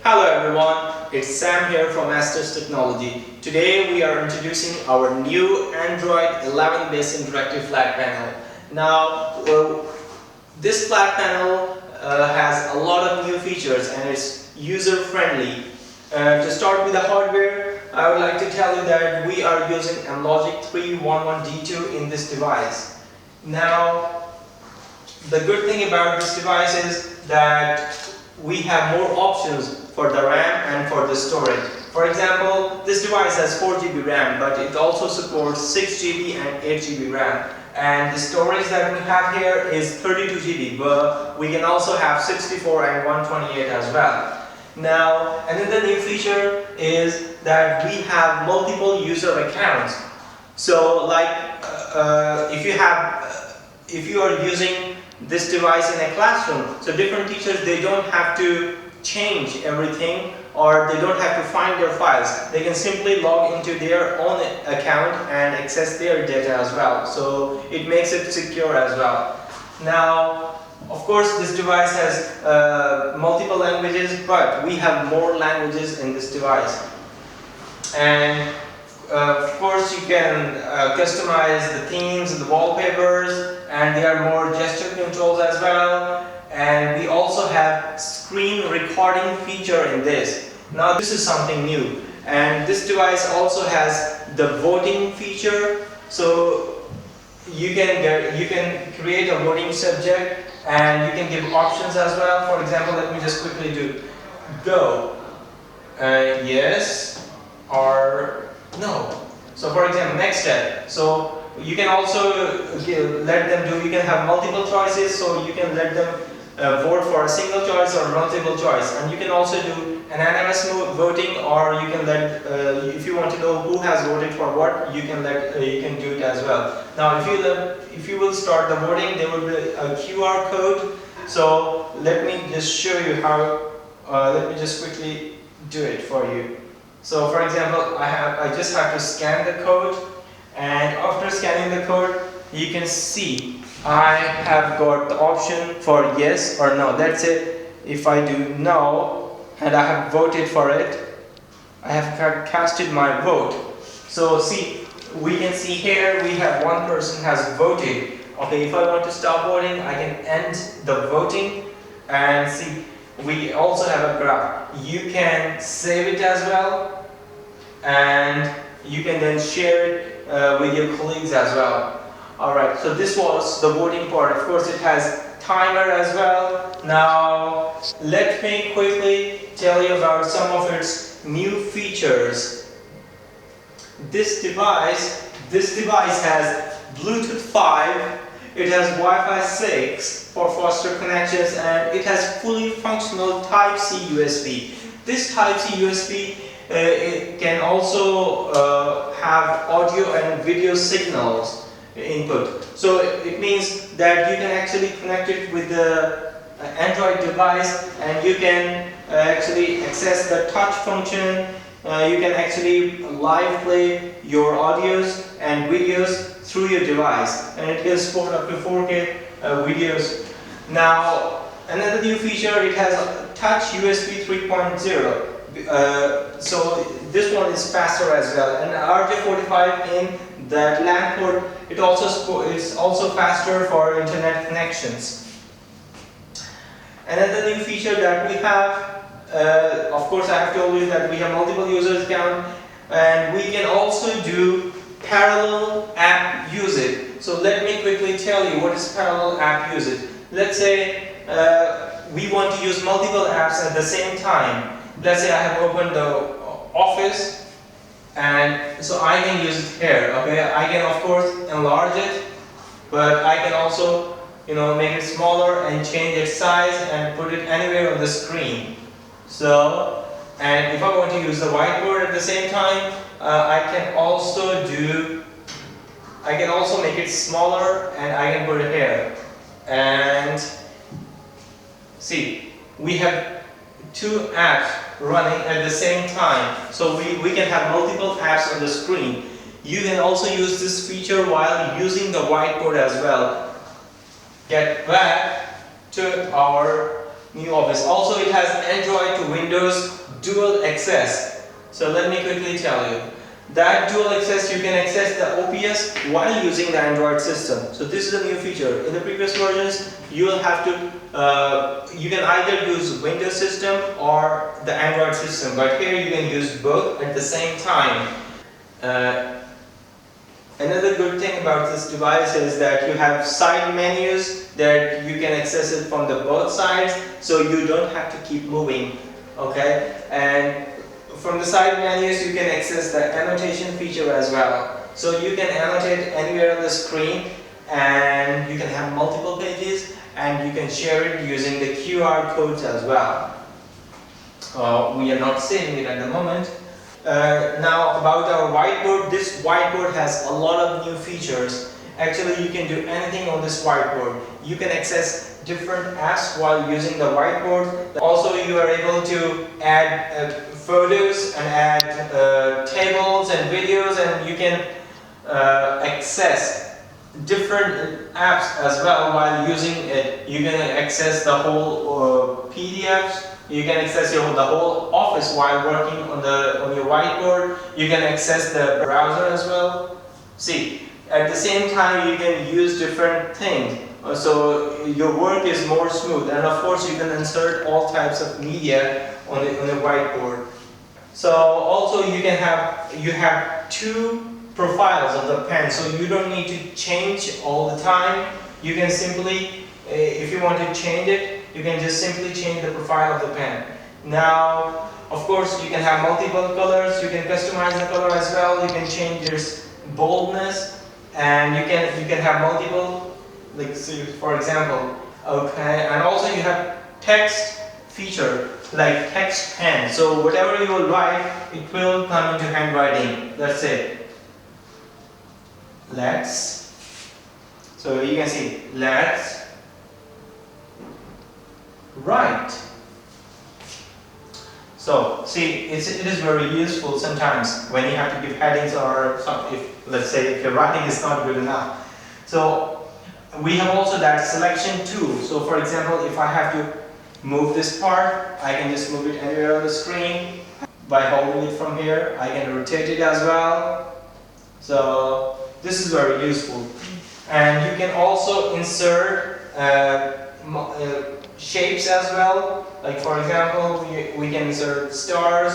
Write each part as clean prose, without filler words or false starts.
Hello everyone, it's Sam here from Edtech Technology. Today we are introducing our new Android 11 based interactive flat panel. Now this flat panel has a lot of new features and it's user friendly. To start with the hardware, I would like to tell you that we are using Amlogic 311D2 in this device. Now the good thing about this device is that we have more options for the RAM and for the storage. For example, this device has 4 GB RAM, but it also supports 6 GB and 8 GB RAM. And the storage that we have here is 32 GB, but we can also have 64 and 128 as well. Now, another new feature is that we have multiple user accounts. So, like if you are using this device in a classroom, so different teachers, they don't have to change everything or they don't have to find their files. They can simply log into their own account and access their data as well. So it makes it secure as well. Now, of course, this device has multiple languages, but we have more languages in this device. And of course, you can customize the themes and the wallpapers, and there are more gesture controls as well. And we also have screen recording feature in this. Now this is something new, and this device also has the voting feature. So you can create a voting subject, and you can give options as well. For example, let me just quickly do go, yes or no. So for example, next step. So you can also let them do, you can have multiple choices, so you can let them vote for a single choice or multiple choice. And you can also do anonymous voting, or you can let, if you want to know who has voted for what, you can do it as well. Now if you will start the voting, there will be a QR code. So let me just show you how, let me just quickly do it for you. So for example, I just have to scan the code, and after scanning the code, you can see I have got the option for yes or no. That's it. If I do no and I have voted for it, I have casted my vote. So see, we can see here we have one person has voted. Okay, if I want to stop voting, I can end the voting, and see, we also have a graph. You can save it as well, and you can then share it with your colleagues as well. Alright, so this was the voting part. Of course, it has timer as well. Now, let me quickly tell you about some of its new features. This device has Bluetooth 5, it has Wi-Fi 6 for faster connections, and it has fully functional Type-C USB. This Type-C USB it can also have audio and video signals input. So it means that you can actually connect it with the Android device, and you can actually access the touch function. You can actually live play your audios and videos through your device, and it can support up to 4K videos. Now another new feature, it has touch USB 3.0. So this one is faster as well, and RJ45 in that LAN port, it also is also faster for internet connections. Another new feature that we have, of course I have told you that we have multiple users account, and we can also do parallel app usage. So let me quickly tell you what is parallel app usage. Let's say we want to use multiple apps at the same time. Let's say I have opened the Office, and so I can use it here. Okay, I can of course enlarge it, but I can also, make it smaller and change its size and put it anywhere on the screen. So, and if I want to use the whiteboard at the same time, I can also make it smaller, and I can put it here. And see, we have two apps running at the same time, so we can have multiple apps on the screen. You can also use this feature while using the whiteboard as well. Get back to our new office. Also, it has Android to Windows dual access. So let me quickly tell you. That dual access, you can access the OPS while using the Android system. So this is a new feature. In the previous versions, you will have to, you can either use Windows system or the Android system. But here you can use both at the same time. Another good thing about this device is that you have side menus that you can access it from the both sides, so you don't have to keep moving. Okay, and from the side menus you can access the annotation feature as well. So you can annotate anywhere on the screen, and you can have multiple pages, and you can share it using the QR codes as well. We are not saving it at the moment. Now about our whiteboard, this whiteboard has a lot of new features. Actually, you can do anything on this whiteboard. You can access different apps while using the whiteboard. Also, you are able to add photos and add tables and videos, and you can access different apps as well while using it. You can access the whole PDFs. You can access the whole office while working on your whiteboard. You can access the browser as well. See, at the same time you can use different things. So your work is more smooth, and of course you can insert all types of media on the whiteboard. So also you have two profiles of the pen, so you don't need to change all the time. You can simply, if you want to change it, you can just simply change the profile of the pen. Now, of course, you can have multiple colors. You can customize the color as well. You can change its boldness, and you can have multiple, like so for example, okay. And also you have text feature like text pen. So whatever you will write, it will come into handwriting. Let's say, let's. So you can see, let's write. So see, it is very useful sometimes when you have to give headings, or if let's say if your writing is not good enough. So we have also that selection tool. So for example, if I have to move this part, I can just move it anywhere on the screen by holding it from here. I can rotate it as well. So this is very useful. And you can also insert shapes as well. Like for example, we can insert stars,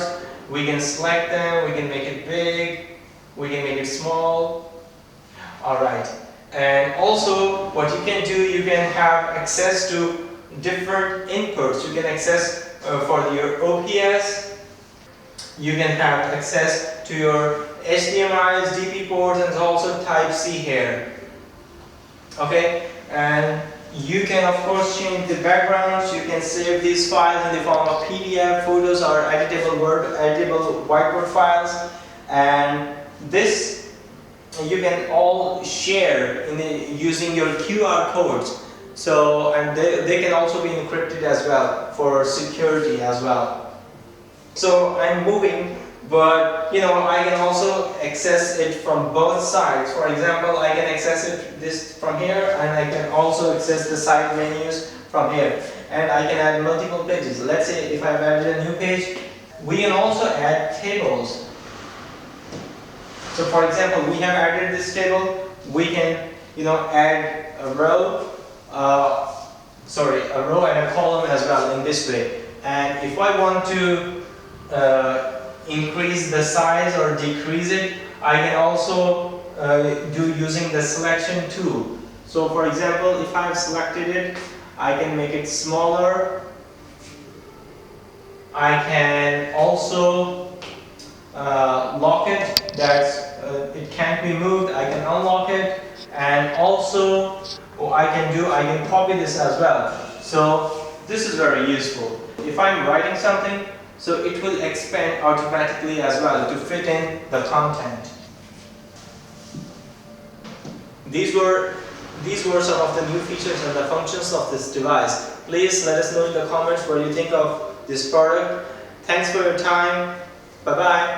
we can select them, we can make it big, we can make it small. Alright. And also what you can do, you can have access to different inputs. You can access for your OPS, you can have access to your HDMI, DP ports, and also Type-C here. Okay, and you can of course change the backgrounds. You can save these files in the form of PDF, photos, or editable whiteboard files, and this you can all share using your QR codes. So, and they can also be encrypted as well for security as well. So I'm moving, but you know, I can also access it from both sides. For example, I can access this from here, and I can also access the side menus from here. And I can add multiple pages. Let's say if I've added a new page, we can also add tables. So for example, we have added this table. We can, you know, add a row, a row and a column as well in this way. And if I want to increase the size or decrease it, I can also do using the selection tool. So for example, if I've selected it, I can make it smaller. I can also lock it, that it can't be moved. I can unlock it, and also I can copy this as well. So this is very useful. If I'm writing something, so it will expand automatically as well to fit in the content. These were some of the new features and the functions of this device. Please let us know in the comments what you think of this product. Thanks for your time. Bye bye.